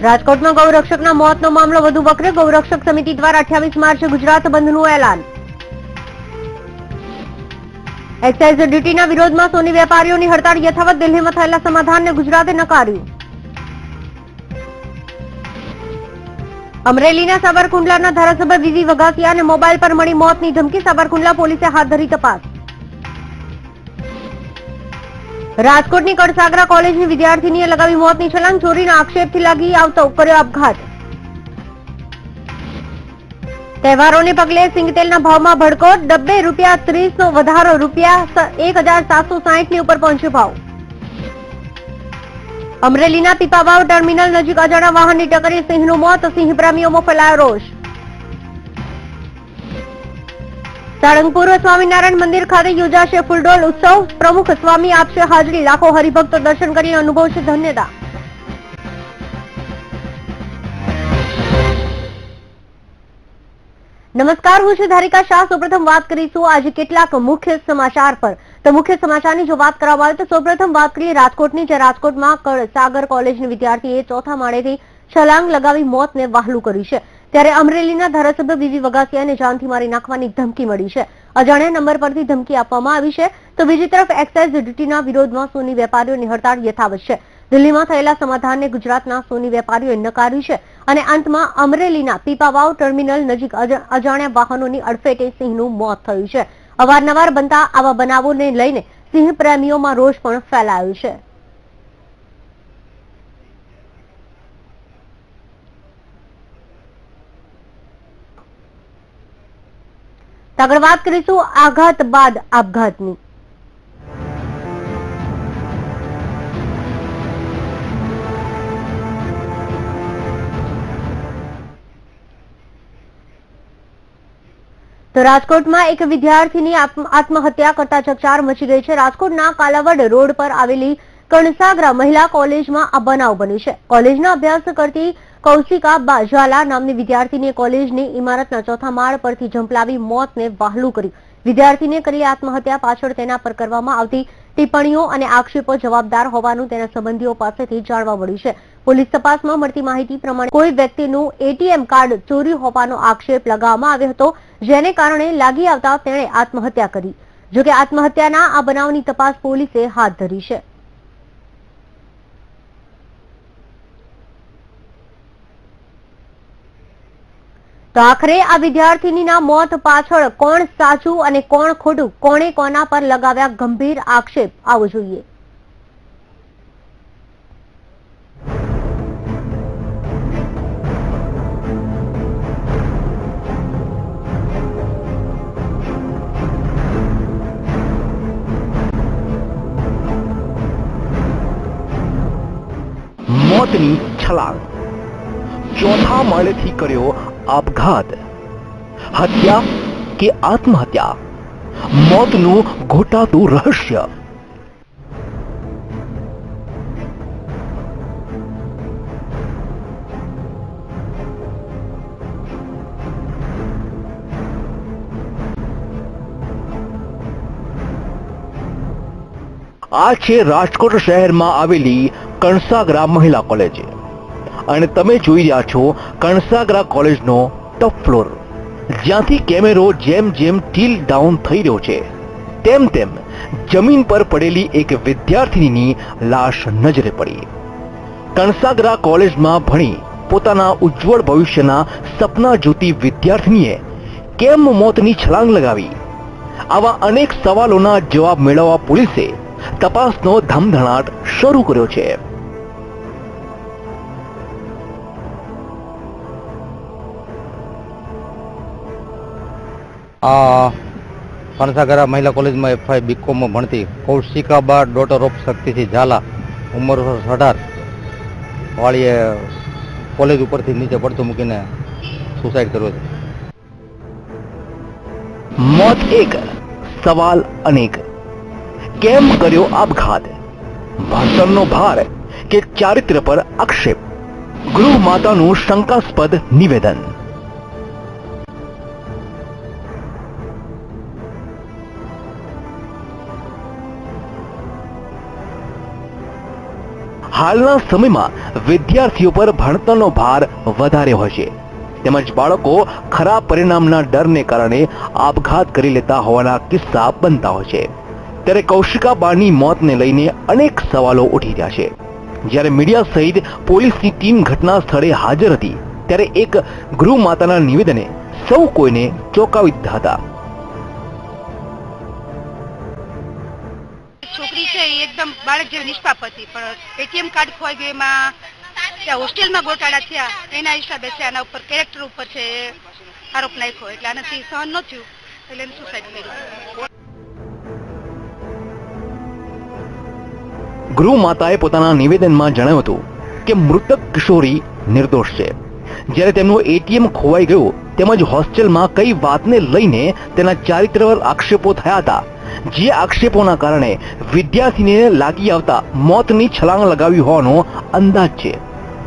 રાજકોટમાં ગૌરક્ષકના મોતનો મામલો વધુ વકરે. ગૌરક્ષક સમિતિ દ્વારા 28 માર્ચે ગુજરાત બંધનું એલાન. એક્સાઇઝ ડ્યુટીના વિરોધમાં સોની વેપારીઓની હડતાળ યથાવત. દિલ્હીમાં થયેલા સમાધાનને ગુજરાતે નકાર્યું. અમરેલીના સાવરકુંડલાના ધારાસભ્ય વીવી વઘાસિયાને મોબાઈલ પર મળી મોતની ધમકી. સાવરકુંડલા પોલીસે હાથ ધરી તપાસ. રાજકોટની કડસાગરા કોલેજની વિદ્યાર્થીનીએ લગાવી મોતની છલાંગ. ચોરીના આક્ષેપથી લાગી આવતો કર્યો આપઘાત. તહેવારોને પગલે સિંગતેલના ભાવમાં ભડકો. ડબ્બે ₹30 નો વધારો. ₹1760 ની ઉપર પહોંચ્યો ભાવ. અમરેલીના પીપાવાવ ટર્મિનલ નજીક અજાણ્યા વાહનની ટક્કરે સિંહનું મોત. સિંહ પ્રેમીઓમાં ફેલાયો રોષ. સાળંગપુર સ્વામિનારાયણ મંદિર ખાતે યોજાશે ફૂલડોલ ઉત્સવ. પ્રમુખ સ્વામી આપશે હાજરી. લાખો હરિભક્તો દર્શન કરીને અનુભવશે ધન્યતા. નમસ્કાર, હું છું ધારિકા શાહ. સૌપ્રથમ વાત કરીશું આજે કેટલાક મુખ્ય સમાચાર પર. તો મુખ્ય સમાચારની જો વાત કરવામાં આવે તો સૌપ્રથમ વાત કરીએ રાજકોટની. જે રાજકોટમાં કડસાગર કોલેજની વિદ્યાર્થીએ ચોથા માળેથી છલાંગ લગાવી મોતને વહાલું કર્યું છે. ત્યારે અમરેલીના ધારાસભ્ય વીવી વઘાસિયાને જાનથી મારી નાખવાની ધમકી મળી છે. અજાણ્યા નંબર પરથી ધમકી આપવામાં આવી છે. તો બીજી તરફ એક્સાઇઝ ડ્યુટીના વિરોધમાં સોની વેપારીઓની હડતાળ યથાવત છે. દિલ્હીમાં થયેલા સમાધાનને ગુજરાતના સોની વેપારીઓએ નકાર્યું છે. અને અંતમાં અમરેલીના પીપાવાવ ટર્મિનલ નજીક અજાણ્યા વાહનોની અડફેટે સિંહનું મોત થયું છે. અવારનવાર બનતા આવા બનાવોને લઈને સિંહ પ્રેમીઓમાં રોષ પણ ફેલાયો છે. આગળ વાત કરીશું આઘાત બાદ આપઘાતની. તો રાજકોટમાં એક વિદ્યાર્થીની આત્મહત્યા કરતા ચકચાર મચી ગઈ છે. રાજકોટના કાલાવડ રોડ પર આવેલી કણસાગરા મહિલા કોલેજમાં આ બનાવ બન્યો છે. કોલેજનો અભ્યાસ કરતી કૌશિકા ઝાલા નામની વિદ્યાર્થીનીએ કોલેજની ઇમારતના ચોથા માળ પરથી ઝંપલાવી મોતને વહાલું કર્યું. વિદ્યાર્થીને કરેલી આત્મહત્યા પાછળ તેના પર કરવામાં આવતી ટિપ્પણીઓ અને આક્ષેપો જવાબદાર હોવાનું તેના સંબંધીઓ પાસેથી જાણવા મળ્યું છે. પોલીસ તપાસમાં મળતી માહિતી પ્રમાણે કોઈ વ્યક્તિનું એટીએમ કાર્ડ ચોરી હોવાનો આક્ષેપ લગાવવામાં આવ્યો હતો, જેને કારણે લાગી આવતા તેણે આત્મહત્યા કરી. જોકે આત્મહત્યાના આ બનાવની તપાસ પોલીસે હાથ ધરી છે. તો આખરે આ વિદ્યાર્થીનીના મોત પાછળ કોણ સાચું અને કોણ ખોટું, કોણે કોના પર લગાવ્યા ગંભીર આક્ષેપ, આવો જોઈએ. મોતની છલાંગ. ચોથા માળેથી કર્યો આપઘાત. હત્યા કે આત્મહત્યા? મોતનું ઘોટાતું રહસ્ય. આ છે રાજકોટ શહેરમાં આવેલી કણસાગરા મહિલા કોલેજ અને તમે જોઈ રહ્યા છો કણસાગરા કોલેજનો ટોપ ફ્લોર, જ્યાંથી કેમેરો જેમ જેમ ટીલ ડાઉન થઈ રહ્યો છે તેમ તેમ જમીન પર પડેલી એક વિદ્યાર્થીની લાશ નજરે પડી. કણસાગરા કોલેજમાં ભણી પોતાના ઉજ્જવળ ભવિષ્યના સપના જોતી વિદ્યાર્થીનીએ કેમ મોતની છલાંગ લગાવી? આવા અનેક સવાલોના જવાબ મેળવવા પોલીસે તપાસનો ધમધમાટ શરૂ કર્યો છે. આ કણસાગરા મહિલા કોલેજમાં એફઆઈ બીકોમમાં ભણતી કૌશિકાબા ડોટર ઓફ શક્તિસિંહ ઝાલા, ઉંમર 18, વાળીએ કોલેજ ઉપરથી નીચે પડતું મૂકીને સુસાઇડ કર્યો છે. મોત એક, સવાલ અનેક. કેમ કર્યો આપઘાત? ભણતરનો ભાર કે ચારિત્ર્ય પર આક્ષેપ? ગૃહ માતાનું શંકાસ્પદ નિવેદન. હાલના સમયમાં વિદ્યાર્થીઓ પર ભણતરનો ભાર વધારે હોય છે, તેમજ બાળકો ખરાબ પરિણામના ડરને કારણે આપઘાત કરી લેતા હોવાના કિસ્સા બનતા હોય છે. ત્યારે કૌશિકાબાની મોતને લઈને અનેક સવાલો ઉઠી રહ્યા છે. જ્યારે મીડિયા સહિત પોલીસની ટીમ ઘટના સ્થળે હાજર હતી ત્યારે એક ગૃહ માતાના નિવેદને સૌ કોઈને ચોંકાવી દીધા હતા. છોકરી છે એ એકદમ બાળક જેવી નિષ્પાપ હતી, પણ એટીએમ કાર્ડ ખોવાઈ ગયું, એમાં ત્યાં હોસ્ટેલમાં ગોટાળા થયા, એના હિસાબે છે આના ઉપર કેરેક્ટર ઉપર છે આરોપ નાખ્યો, એટલે આનાથી સહન ન થયું એટલે એને સુસાઇડ કર્યું. ગૃહ માતાએ પોતાના નિવેદનમાં જણાવ્યું હતું કે મૃતક કિશોરી નિર્દોષ છે. જ્યારે તેમનું એટીએમ ખોવાઈ ગયું તેમજ હોસ્ટેલમાં કઈ વાતને લઈને તેના ચારિત્ર પર આક્ષેપો થયા હતા, જે આક્ષેપોના કારણે વિદ્યાર્થીનીને લાગી આવતા મોતની છલાંગ લગાવી હોવાનો અંદાજ છે.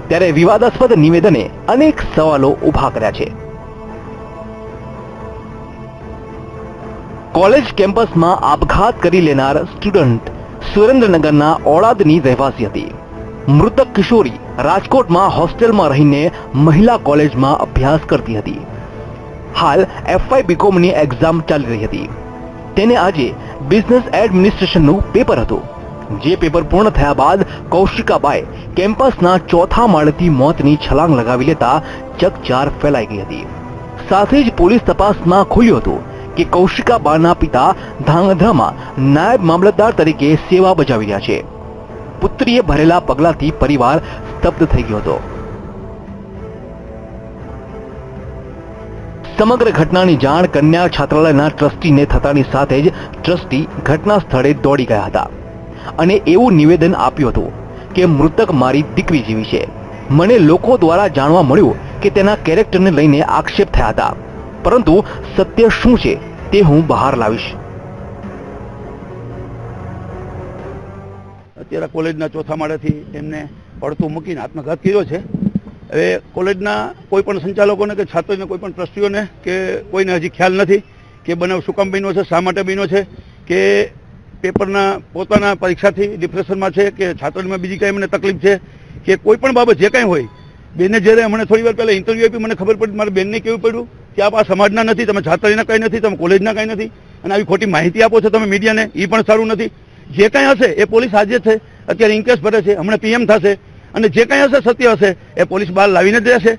ત્યારે વિવાદાસ્પદ નિવેદને અનેક સવાલો ઉભા કર્યા છે. કોલેજ કેમ્પસમાં આપઘાત કરી લેનાર સ્ટુડન્ટ સુરેન્દ્રનગરના ઓળાદની રહેવાસી હતી. મૃતક કિશોરી રાજકોટમાં હોસ્ટેલમાં રહીને મહિલા કોલેજમાં અભ્યાસ કરતી હતી. હાલ FY BComની એક્ઝામ ચાલી રહી હતી. તેને આજે બિઝનેસ એડમિનિસ્ટ્રેશનનું પેપર હતું. જે પેપર પૂર્ણ થયા બાદ કૌશિકાબાએ કેમ્પસના ચોથા માળેથી મોતની છલાંગ લગાવી લેતા ચકચાર ફેલાઈ ગઈ હતી. સાથે જ પોલીસ તપાસમાં ખુલ્યું હતું કે કૌશિકાબાના પિતા ધાંગધ્રામાં નાયબ મામલતદાર તરીકે સેવા બજાવી રહ્યા છે. પુત્રીએ ભરેલા પગલાથી પરિવાર સ્તબ્ધ થઈ ગયો હતો. સમગ્ર ઘટનાની જાણ કન્યા છાત્રાલયના ટ્રસ્ટીને થતાની સાથે જ ટ્રસ્ટી ઘટના સ્થળે દોડી ગયા હતા અને એવું નિવેદન આપ્યું હતું કે મૃતક મારી દીકરી જેવી છે. મને લોકો દ્વારા જાણવા મળ્યું કે તેના કેરેક્ટરને લઈને આક્ષેપ થયા હતા, પરંતુ સત્ય શું છે તે હું બહાર લાવીશ. અત્યારે કોલેજના ચોથા માળેથી એમને પડતું મૂકીને આત્મઘાત કર્યો છે. હવે કોલેજના કોઈ પણ સંચાલકોને કે છાત્રોને કોઈ પણ ટ્રસ્ટીઓને કે કોઈને હજી ખ્યાલ નથી કે બનાવ શું કામ બન્યો છે, શા માટે બન્યો છે, કે પેપરના પોતાના પરીક્ષાથી ડિપ્રેશનમાં છે, કે છાત્રોમાં બીજી કાંઈ મને તકલીફ છે, કે કોઈ પણ બાબત જે કાંઈ હોય. બેનને જ્યારે હમણાં થોડી વાર પહેલાં ઇન્ટરવ્યૂ આપી મને ખબર પડી, મારા બેનને કેવું પડ્યું કે આપ આ સમાજના નથી, તમે છાત્રીના કાંઈ નથી, તમે કોલેજના કાંઈ નથી, અને આવી ખોટી માહિતી આપો છો તમે મીડિયાને, એ પણ સારું નથી. જે કાંઈ હશે એ પોલીસ હાજર છે, અત્યારે ઇન્કેસ ભરે છે, હમણાં PM થશે, અને જે કાંઈ હશે સત્ય હશે એ પોલીસ બહાર લાવીને જ રહેશે.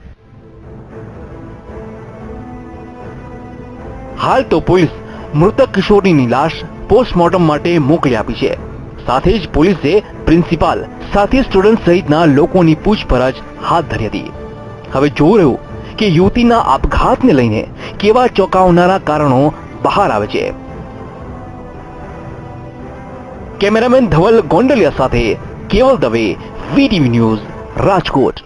હાલ તો પોલીસ મૃતક કિશોરની લાશ પોસ્ટમોર્ટમ માટે મોકલી આપી છે. સાથે જ પોલીસે પ્રિન્સિપાલ સાથી સ્ટુડન્ટ સહિતના લોકોની પૂછપરછ હાથ ધરી હતી. હવે જોવું રહ્યું કે યુવતીના આપઘાતને લઈને કેવા ચોંકાવનારા કારણો બહાર આવે છે. કેમેરામેન ધવલ ગોંડલિયા સાથે કેવલ દવે, VTV ન્યૂઝ, રાજકોટ.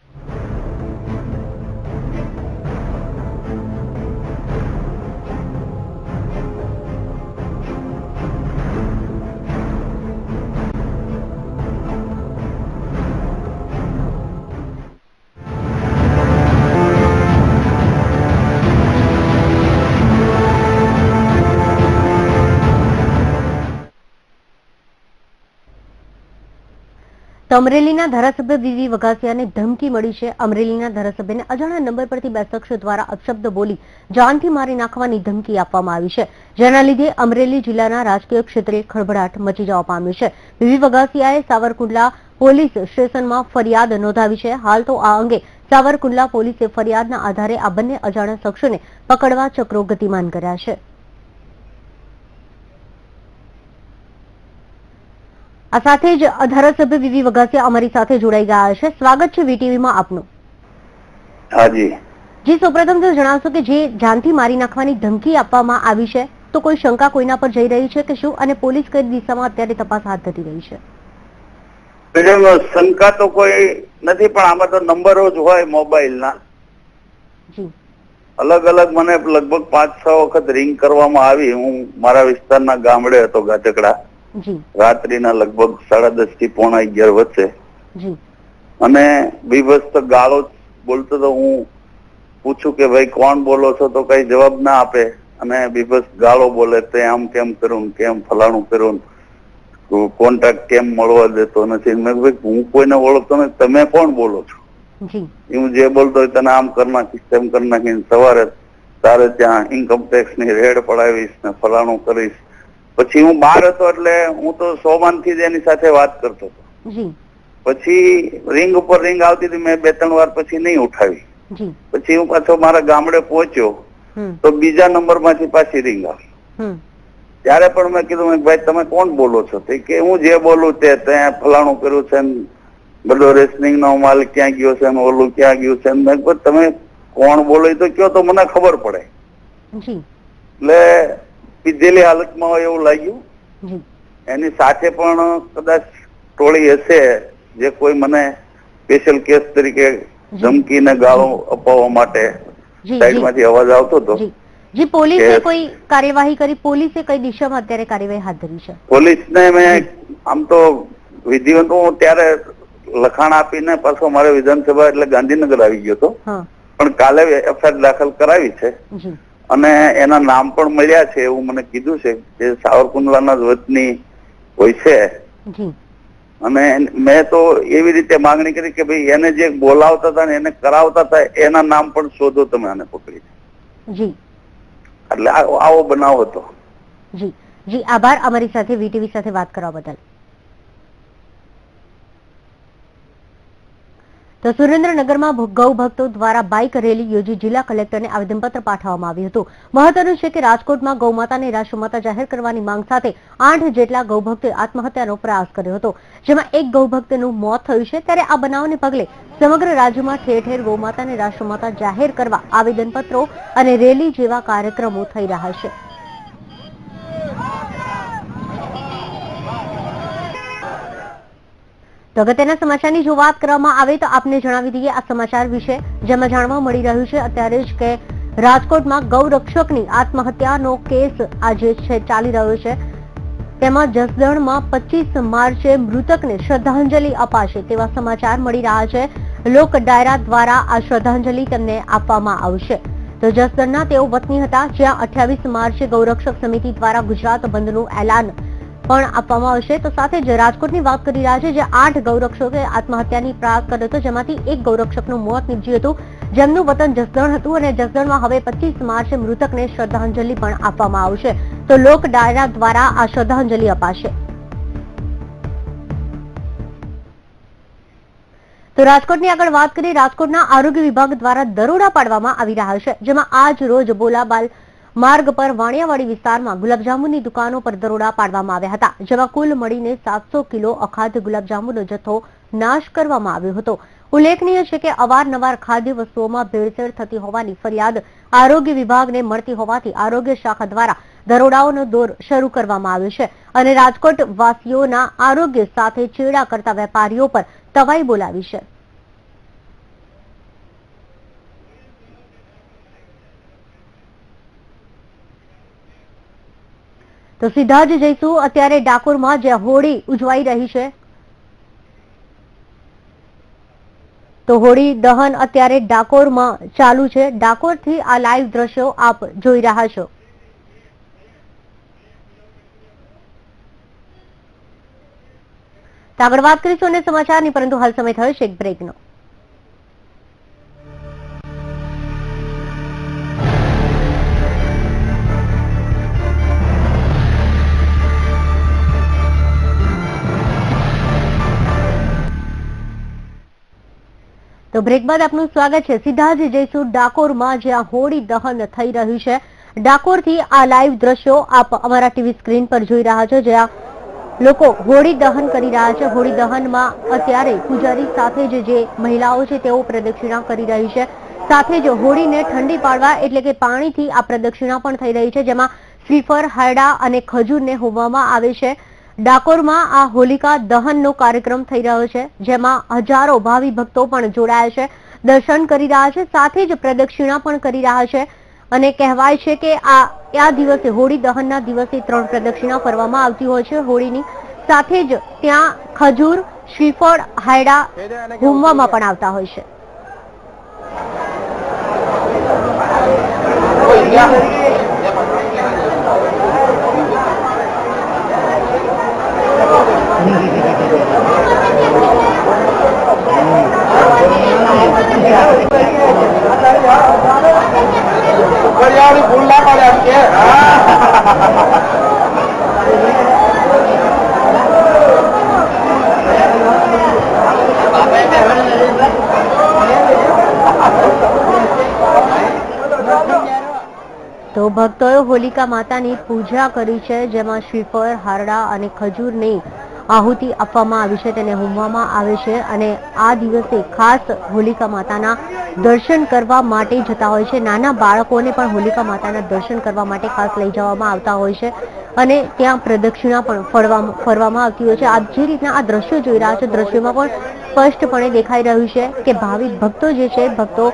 અમરેલીના ધારાસભ્ય વીવી વઘાસિયાને ધમકી મળી છે. અમરેલીના ધારાસભ્યને અજાણ્યા નંબર પરથી બે શખ્સો દ્વારા અપશબ્દ બોલી જાનથી મારી નાખવાની ધમકી આપવામાં આવી છે, જેના લીધે અમરેલી જિલ્લાના રાજકીય ક્ષેત્રે ખળભળાટ મચી જવા પામ્યો છે. વીવી વઘાસિયાએ સાવરકુંડલા પોલીસ સ્ટેશનમાં ફરિયાદ નોંધાવી છે. હાલ તો આ અંગે સાવરકુંડલા પોલીસે ફરિયાદના આધારે આ બંને અજાણ્યા શખ્સોને પકડવા ચક્રો ગતિમાન કર્યા છે. આ સાથે જ ધારાસભ્ય વીવી વઘાસિયા અમારી સાથે જોડાઈ ગયા છે. સ્વાગત છે VTVમાં આપનું. હાજી જી, સૌપ્રથમ તો જણાવશો કે જે જાનથી મારી નાખવાની ધમકી આપવામાં આવી છે, તો કોઈ શંકા કોઈના પર જઈ રહી છે કે શું, અને પોલીસ કઈ દિશામાં અત્યારે તપાસ હાથ ધરી રહી છે? મેડમ, શંકા તો કોઈ નથી, પણ આમાં તો નંબરો જ હોય મોબાઈલના. જી, અલગ અલગ મને લગભગ 5-6 વખત રિંગ કરવામાં આવી. હું મારા વિસ્તારના ગામડે હતો, ગાજકડા. જી, રાત્રિના લગભગ 10:30 થી 11:45 વચ્ચે. જી, અને બીભત્સ ગાળો બોલતો તો. હું પૂછું કે ભાઈ કોણ બોલો છો, તો કઈ જવાબ ના આપે, અને બીભત્સ ગાળો બોલે, તે આમ કેમ કરું, કેમ ફલાણું કરું, કોન્ટ્રાક્ટ કેમ મળવા દેતો નથી? મેં કીધું, ભાઈ હું કોઈને ઓળખતો નથી, તમે કોણ બોલો છો? જી હું જે બોલતો હોય તને આમ કરી નાખીશ, તેમ કરી નાખીશ, સવારે તારે ત્યાં ઇન્કમટેક્સ ની રેડ પડાવીશ ને ફલાણું કરીશ. પછી હું બહાર હતો એટલે હું તો સોમાનથી જ એની સાથે વાત કરતો હતો. જી પછી રિંગ ઉપર રિંગ આવતી હતી, મેં 2-3 વાર પછી નહીં ઉઠાવી. જી પછી હું પાછો મારા ગામડે પહોંચ્યો હમ તો બીજા નંબર માંથી પાછી રિંગ આવી. હમ ત્યારે પણ મેં કીધું, ભાઈ તમે કોણ બોલો છો? તે કે હું જે બોલું તે ત્યાં ફલાણું કર્યું છે ને બધો રેશનિંગ નો માલ ક્યાં ગયો છે ને ઓલું ક્યાં ગયું છે. મેં કીધું તમે કોણ બોલો એ તો કયો તો મને ખબર પડે. જી એટલે પીધેલી હાલતમાં હોય એવું લાગ્યું. જી એની સાથે પણ કદાચ ટોળી હશે જે કોઈ મને સ્પેશિયલ કેસ તરીકે ધમકીને ગાળો અપાવવા માટે જી સાઈડમાંથી અવાજ આવતો હતો. જી જી પોલીસે Yes. કોઈ કાર્યવાહી કરી? પોલીસે કઈ દિશામાં અત્યારે કાર્યવાહી હાથ ધરી છે? પોલીસને મેં આમ તો વિધિવત હું ત્યારે લખાણ આપીને પાછો મારે વિધાનસભા એટલે ગાંધીનગર આવી ગયો હતો, હા પણ કાલે એફઆઈઆર દાખલ કરાવી છે જી અને એના નામ પણ મળ્યા છે એવું મને કીધું છે જે સાવરકુંડલાના જ વતની હોય છે. જી અને મેં તો એવી રીતે માંગણી કરી કે ભાઈ એને જે બોલાવતા હતા ને એને કરાવતા હતા એના નામ પણ શોધો તમે આને પકડી. જી એટલે આવો બનાવ હતો. જી જી આભાર અમારી સાથે વીટીવી સાથે વાત કરવા બદલ. તો સુરેન્દ્રનગરમાં ગૌ ભક્તો દ્વારા બાઇક રેલી યોજી જિલ્લા કલેક્ટરને આવેદનપત્ર પાઠવવામાં આવ્યું હતું. મહત્વનું છે કે રાજકોટમાં ગૌમાતાને રાષ્ટ્રમાતા જાહેર કરવાની માંગ સાથે 8 જેટલા ગૌભક્તોએ આત્મહત્યાનો પ્રયાસ કર્યો હતો, જેમાં એક ગૌભક્તનું મોત થયું છે. ત્યારે આ બનાવને પગલે સમગ્ર રાજ્યમાં ઠેર ઠેર ગૌમાતાને રાષ્ટ્રમાતા જાહેર કરવા આવેદનપત્રો અને રેલી જેવા કાર્યક્રમો થઈ રહ્યા છે. તો અગત્યના સમાચારની જો વાત કરવામાં આવે તો આપને જણાવી દઈએ આ સમાચાર વિશે, જેમાં જાણવા મળી રહ્યું છે અત્યારે જ કે રાજકોટમાં ગૌરક્ષકની આત્મહત્યાનો કેસ આજે છે ચાલી રહ્યો છે. તેમાં જસદણમાં 25 માર્ચે મૃતકને શ્રદ્ધાંજલિ અપાશે તેવા સમાચાર મળી રહ્યા છે. લોક ડાયરા દ્વારા આ શ્રદ્ધાંજલિ તેમને આપવામાં આવશે. તો જસદણના તેઓ વતની હતા, જ્યાં 28 માર્ચે ગૌરક્ષક સમિતિ દ્વારા ગુજરાત બંધનું એલાન પણ આપવામાં આવશે. તો સાથે જ રાજકોટની વાત કરી રહ્યા છે, જે 8 ગૌરક્ષકોએ આત્મહત્યાની પ્રયાસ કર્યો હતો, જેમાંથી એક ગૌરક્ષકનું મોત નીપજ્યું હતું, જેમનું વતન જસદણ હતું. અને જસદણમાં હવે 25 માર્ચે મૃતકને શ્રદ્ધાંજલિ પણ આપવામાં આવશે. તો લોક ડાયરા દ્વારા આ શ્રદ્ધાંજલિ અપાશે. તો રાજકોટની આગળ વાત કરીએ. રાજકોટના આરોગ્ય વિભાગ દ્વારા દરોડા પાડવામાં આવી રહ્યા છે, જેમાં આજ રોજ બોલાબાલ માર્ગ પર વાણિયાવાડી વિસ્તારમાં ગુલાબજાંબુની દુકાનો પર દરોડા પાડવામાં આવ્યા હતા, જેમાં કુલ મળીને 700 કિલો અખાદ્ય ગુલાબજાંબુનો જથ્થો નાશ કરવામાં આવ્યો હતો. ઉલ્લેખનીય છે કે અવારનવાર ખાદ્ય વસ્તુઓમાં ભેળસેળ થતી હોવાની ફરિયાદ આરોગ્ય વિભાગને મળતી હોવાથી આરોગ્ય શાખા દ્વારા દરોડાઓનો દોર શરૂ કરવામાં આવ્યો છે અને રાજકોટ વાસીઓના આરોગ્ય સાથે ચેડા કરતા વેપારીઓ પર તવાઈ બોલાવી છે. તો સીધા જ જઈશું અત્યારે ડાકોરમાં, જ્યાં હોળી ઉજવાઈ રહી છે. તો હોળી દહન અત્યારે ડાકોરમાં ચાલુ છે. ડાકોરથી આ લાઈવ દ્રશ્યો આપ જોઈ રહ્યા છો. તો આગળ વાત કરીશું અને સમાચારની, પરંતુ હાલ સમય થયો છે એક બ્રેકનો. તો બ્રેક બાદ આપનું સ્વાગત છે. સીધા જ જઈશું ડાકોરમાં, જ્યાં હોળી દહન થઈ રહ્યું છે. ડાકોરથી આ લાઈવ દ્રશ્યો આપ અમારા ટીવી સ્ક્રીન પર જોઈ રહ્યા છો, જ્યાં લોકો હોળી દહન કરી રહ્યા છે. હોળી દહનમાં અત્યારે પૂજારી સાથે જે મહિલાઓ છે તેઓ પ્રદક્ષિણા કરી રહી છે. સાથે જ હોળીને ઠંડી પાડવા એટલે કે પાણીથી આ પ્રદક્ષિણા પણ થઈ રહી છે, જેમાં શ્રીફળ, હાયડા અને ખજૂરને હોમવામાં આવે છે. ડાકોરમાં આ હોલિકા દહનનો કાર્યક્રમ થઈ રહ્યો છે, જેમાં હજારો ભાવિ ભક્તો પણ જોડાયા છે, દર્શન કરી રહ્યા છે, સાથે જ પ્રદક્ષિણા પણ કરી રહ્યા છે. અને કહેવાય છે કે આ દિવસે હોળી દહનના દિવસે 3 પ્રદક્ષિણા ફરવામાં આવતી હોય છે હોળીની. સાથે જ ત્યાં ખજૂર, શ્રીફળ, હાયડા હોમવામાં પણ આવતા હોય છે. તો ભક્તોએ હોલિકા માતાની પૂજા કરી છે, જેમાં શ્રીફળ, હારડા અને ખજૂરની આહુતિ આપવામાં આવી છે, તેને હોમવામાં આવે છે અને આ દિવસે ખાસ હોલિકા માતાના દર્શન કરવા માટે જતા હોય છે. નાના બાળકોને પણ હોલિકા માતાના દર્શન કરવા માટે ખાસ લઈ જવામાં આવતા હોય છે અને ત્યાં પ્રદક્ષિણા પણ ફરવામાં આવતી હોય છે. આપ જે રીતના આ દ્રશ્યો જોઈ રહ્યા છો, દ્રશ્યોમાં પણ સ્પષ્ટપણે દેખાઈ રહ્યું છે કે ભાવિક ભક્તો જે છે, ભક્તો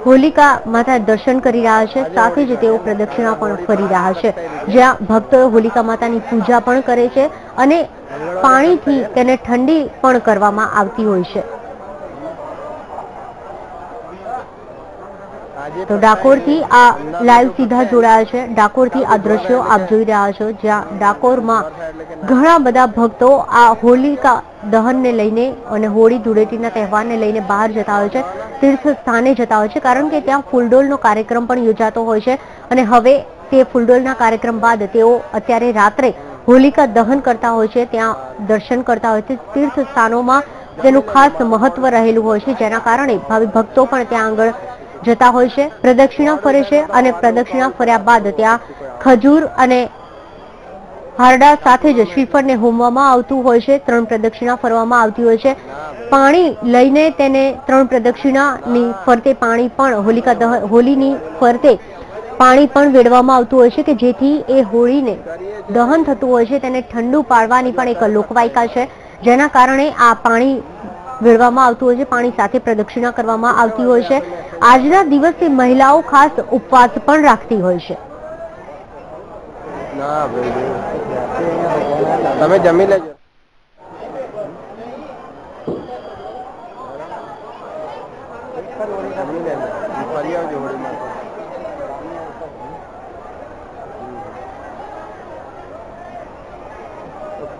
હોલિકા માતા દર્શન કરી રહ્યા છે, સાથે જ તેઓ પ્રદક્ષિણા પણ ફરી રહ્યા છે, જ્યાં ભક્તો હોલિકા માતાની પૂજા પણ કરે છે અને પાણીથી તેને ઠંડી પણ કરવામાં આવતી હોય છે. તો ડાકોરથી આ લાઈવ સીધા જોડાયા છે. ડાકોરથી આ દ્રશ્યો આપ જોઈ રહ્યા છો, જ્યાં ડાકોરમાં ઘણા બધા ભક્તો આ હોલિકા દહનને લઈને અને હોળી ધૂળેટીના તહેવારને લઈને બહાર જતા હોય છે, તીર્થ સ્થાને જતા હોય છે, કારણ કે ત્યાં ફૂલડોલનો કાર્યક્રમ પણ યોજાતો હોય છે અને હવે તે ફૂલડોલના કાર્યક્રમ બાદ તેઓ અત્યારે રાત્રે હોલિકા દહન કરતા હોય છે, ત્યાં દર્શન કરતા હોય છે. તીર્થ સ્થાનોમાં તેનું ખાસ મહત્વ રહેલું હોય છે, જેના કારણે ભાવિ ભક્તો પણ ત્યાં આગળ જતા હોય છે, પ્રદક્ષિણા ફરે છે અને પ્રદક્ષિણા ફર્યા બાદ ત્યાં ખજૂર અને હારડા સાથે જ શ્રીફળને હોમવામાં આવતું હોય છે. 3 પ્રદક્ષિણા ફરવામાં આવતી હોય છે. પાણી લઈને તેને 3 પ્રદક્ષિણાની ફરતે પાણી પણ હોલીની ફરતે પાણી પણ વેડવામાં આવતું હોય છે કે જેથી એ હોળીને દહન થતું હોય છે તેને ઠંડુ પાડવાની પણ એક લોકવાયકા છે, જેના કારણે આ પાણી વેડવામાં આવતું હોય છે, પાણી સાથે પ્રદક્ષિણા કરવામાં આવતી હોય છે. આજના દિવસે મહિલાઓ ખાસ ઉપવાસ પણ રાખતી હોય છે. તમે જમી લેજો.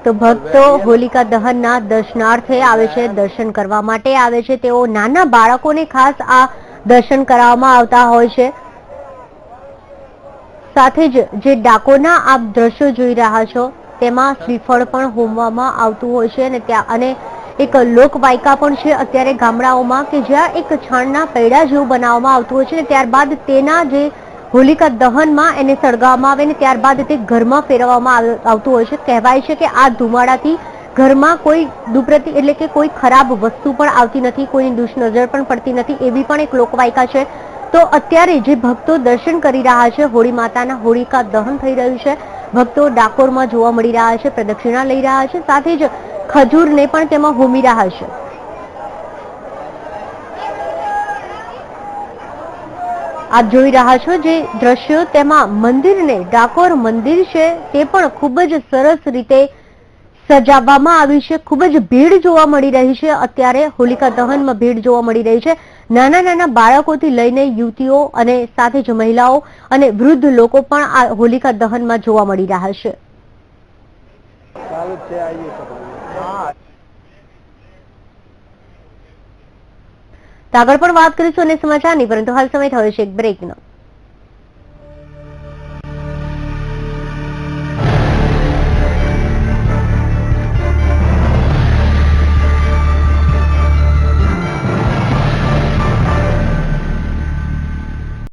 તો ભક્તો હોલિકા દહનના દર્શનાર્થે આવે છે, દર્શન કરવા માટે આવે છે. તેઓ નાના બાળકોને ખાસ આ દર્શન કરાવવામાં આવતા હોય છે. સાથે જ જે ડાકોરના આપ દ્રશ્યો જોઈ રહ્યા છો, તેમાં શ્રીફળ પણ હોમવામાં આવતું હોય છે અને ત્યાં એક લોકવાયકા પણ છે અત્યારે ગામડાઓમાં કે જ્યાં એક છાણના પૈડા જેવું બનાવવામાં આવતું હોય છે અને ત્યારબાદ તેના જે હોલિકા દહનમાં એને સળગાવવામાં આવે ને ત્યારબાદ તે ઘરમાં ફેરવવામાં આવતું હોય છે. કહેવાય છે કે આ ધુમાડાથી ઘરમાં કોઈ દુપ્રતિ એટલે કે કોઈ ખરાબ વસ્તુ પણ આવતી નથી, કોઈની દુષ્નજર પણ પડતી નથી, એવી પણ એક લોકવાયકા છે. તો અત્યારે જે ભક્તો દર્શન કરી રહ્યા છે, હોળી માતાના હોલિકા દહન થઈ રહ્યું છે, ભક્તો ડાકોરમાં જોવા મળી રહ્યા છે, પ્રદક્ષિણા લઈ રહ્યા છે, સાથે જ ખજૂરને પણ તેમાં હોમી રહ્યા છે. આપ જોઈ રહ્યા છો જે દ્રશ્યો, તેમાં મંદિરને ડાકોર મંદિર છે તે પણ ખૂબ જ સરસ રીતે સજાવવામાં આવ્યું છે. ખૂબ જ ભીડ જોવા મળી રહી છે. અત્યારે હોલિકા દહનમાં ભીડ જોવા મળી રહી છે. નાના નાના બાળકોથી લઈને યુવતીઓ અને સાથે જ મહિલાઓ અને વૃદ્ધ લોકો પણ આ હોલિકા દહનમાં જોવા મળી રહ્યા છે. આગળ પણ વાત કરીશું અને સમાચારની, પરંતુ હાલ સમય થયો છે એક બ્રેકનો.